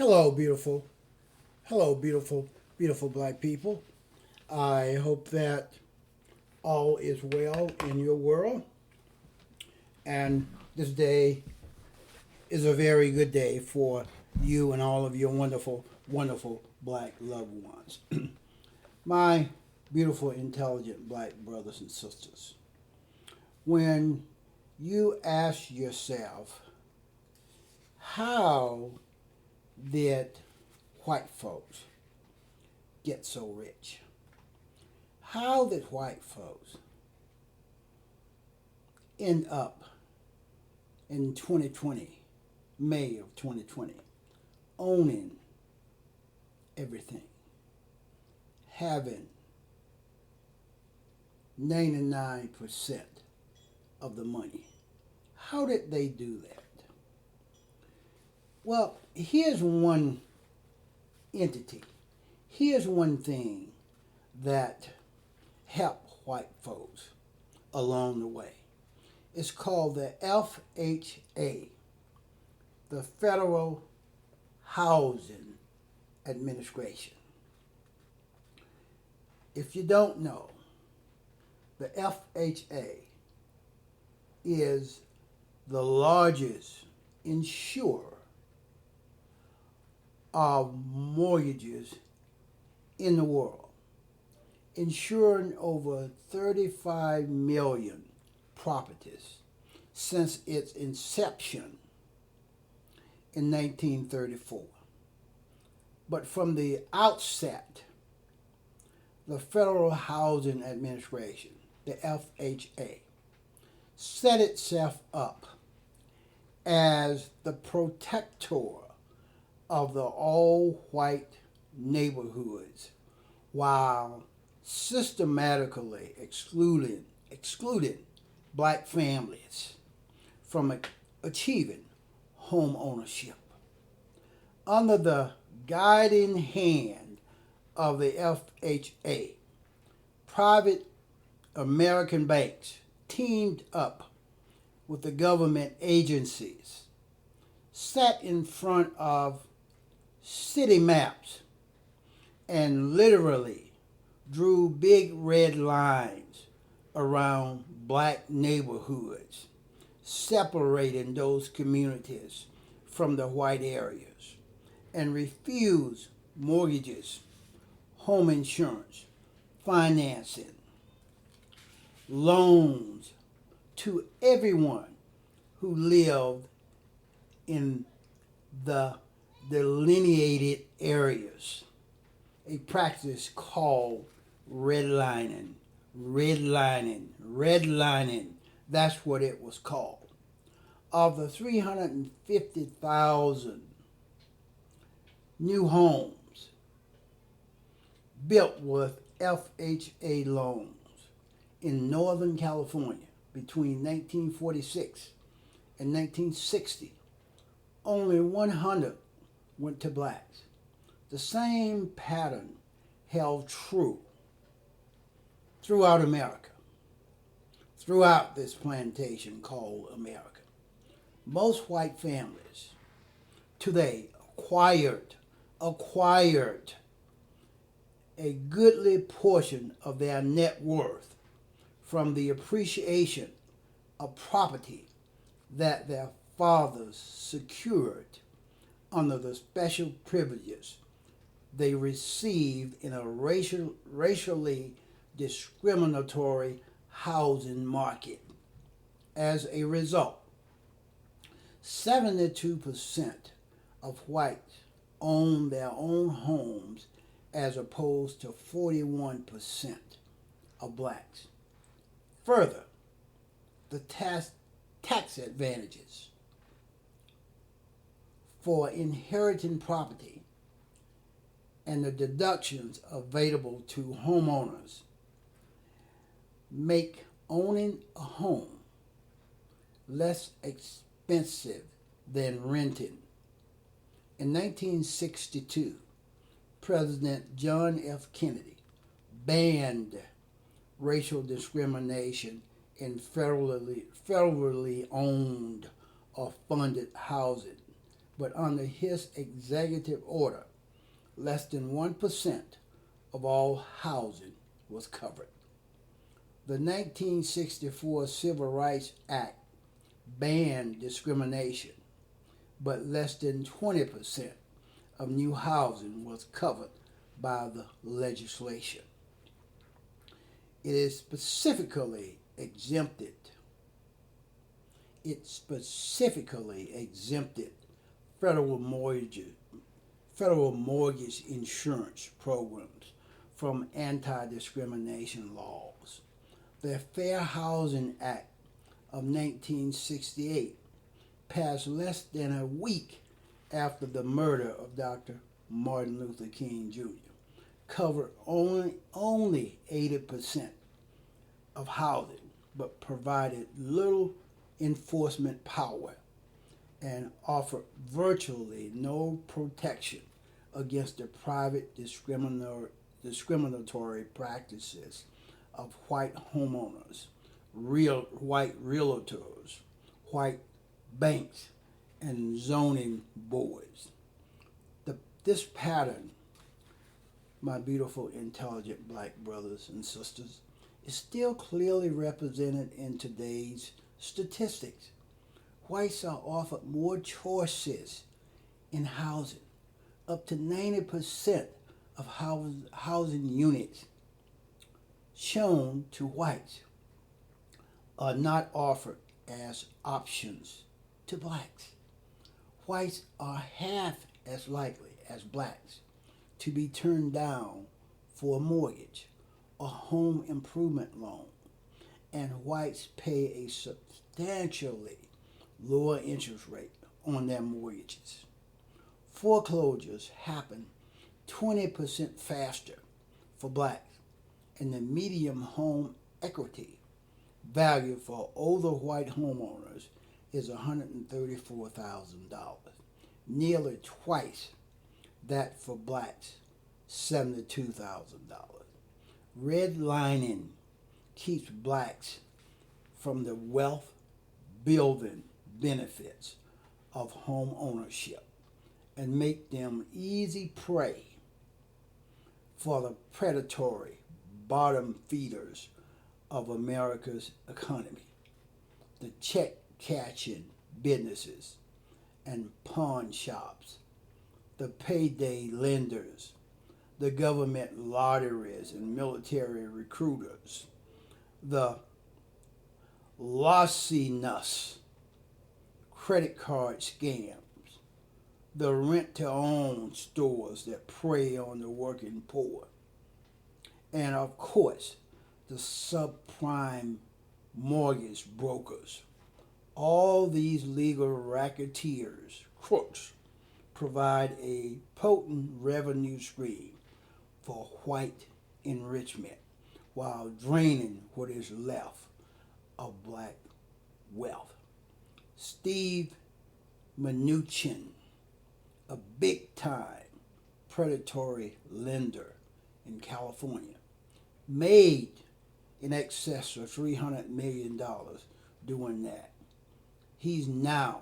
Hello, beautiful. Hello, beautiful, beautiful black people. I hope that all is well in your world. And this day is a very good day for you and all of your wonderful, wonderful black loved ones. My beautiful, intelligent black brothers and sisters. When you ask yourself, how did white folks get so rich? How did white folks end up in 2020, May of 2020, owning everything, having 99% of the money? How did they do that? Well, here's one entity. Here's one thing that helped white folks along the way. It's called the FHA, the Federal Housing Administration. If you don't know, the FHA is the largest insurer of mortgages in the world, insuring over 35 million properties since its inception in 1934. But from the outset, the Federal Housing Administration, the FHA, set itself up as the protector of the all-white neighborhoods while systematically excluding black families from achieving home ownership. Under the guiding hand of the FHA, private American banks teamed up with the government agencies, sat in front of city maps, and literally drew big red lines around black neighborhoods, separating those communities from the white areas, and refused mortgages, home insurance, financing, loans to everyone who lived in the delineated areas, a practice called redlining. Redlining. That's what it was called. Of the 350,000 new homes built with FHA loans in Northern California between 1946 and 1960, only 100 went to blacks. The same pattern held true throughout America, throughout this plantation called America. Most white families today acquired a goodly portion of their net worth from the appreciation of property that their fathers secured under the special privileges they received in a racially discriminatory housing market. As a result, 72% of whites own their own homes as opposed to 41% of blacks. Further, the tax advantages for inheriting property and the deductions available to homeowners make owning a home less expensive than renting. In 1962, President John F. Kennedy banned racial discrimination in federally owned or funded housing but under his executive order, less than 1% of all housing was covered. The 1964 Civil Rights Act banned discrimination, but less than 20% of new housing was covered by the legislation. It is specifically exempted federal mortgage insurance programs from anti-discrimination laws. The Fair Housing Act of 1968, passed less than a week after the murder of Dr. Martin Luther King Jr., covered only 80% of housing, but provided little enforcement power and offered virtually no protection against the private discriminatory practices of white homeowners, white realtors, white banks, and zoning boards. This pattern, my beautiful, intelligent black brothers and sisters, is still clearly represented in today's statistics. Whites are offered more choices in housing. Up to 90% of housing units shown to whites are not offered as options to blacks. Whites are half as likely as blacks to be turned down for a mortgage or home improvement loan, and whites pay a substantially lower interest rate on their mortgages. Foreclosures happen 20% faster for blacks, and the median home equity value for older white homeowners is $134,000, nearly twice that for blacks, $72,000. Redlining keeps blacks from the wealth building benefits of home ownership and make them easy prey for the predatory bottom feeders of America's economy, the check-cashing businesses and pawn shops, the payday lenders, the government lotteries and military recruiters, the lascinous credit card scams, the rent-to-own stores that prey on the working poor, and of course, the subprime mortgage brokers. All these legal racketeers, crooks, provide a potent revenue stream for white enrichment while draining what is left of black wealth. Steve Mnuchin, a big-time predatory lender in California, made in excess of $300 million doing that. He's now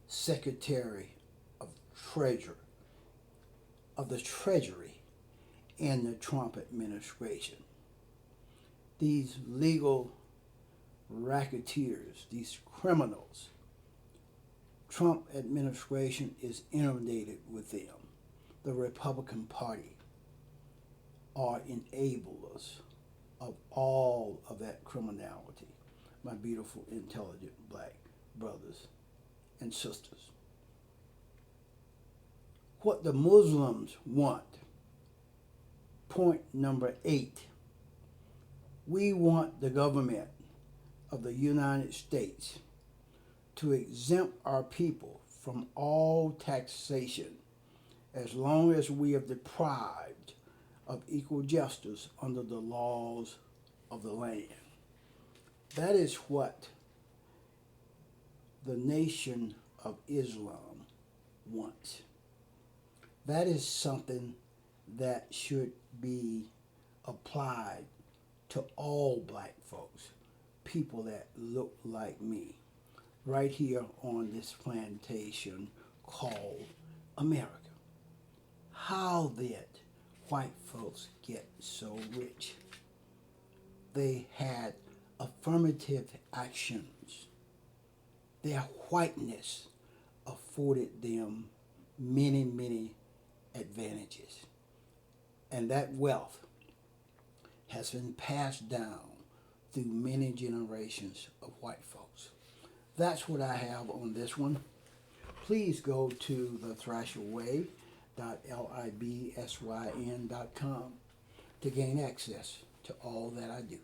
Secretary of the Treasury in the Trump administration. These legal racketeers, these criminals, Trump administration is inundated with them. The Republican Party are enablers of all of that criminality, my beautiful, intelligent black brothers and sisters. What the Muslims want, point number 8, we want the government of the United States to exempt our people from all taxation as long as we are deprived of equal justice under the laws of the land. That is what the Nation of Islam wants. That is something that should be applied to all black folks, people that look like me, right here on this plantation called America. How did white folks get so rich? They had affirmative actions. Their whiteness afforded them many, many advantages. And that wealth has been passed down through many generations of white folks. That's what I have on this one. Please go to thethrasherway.libsyn.com to gain access to all that I do.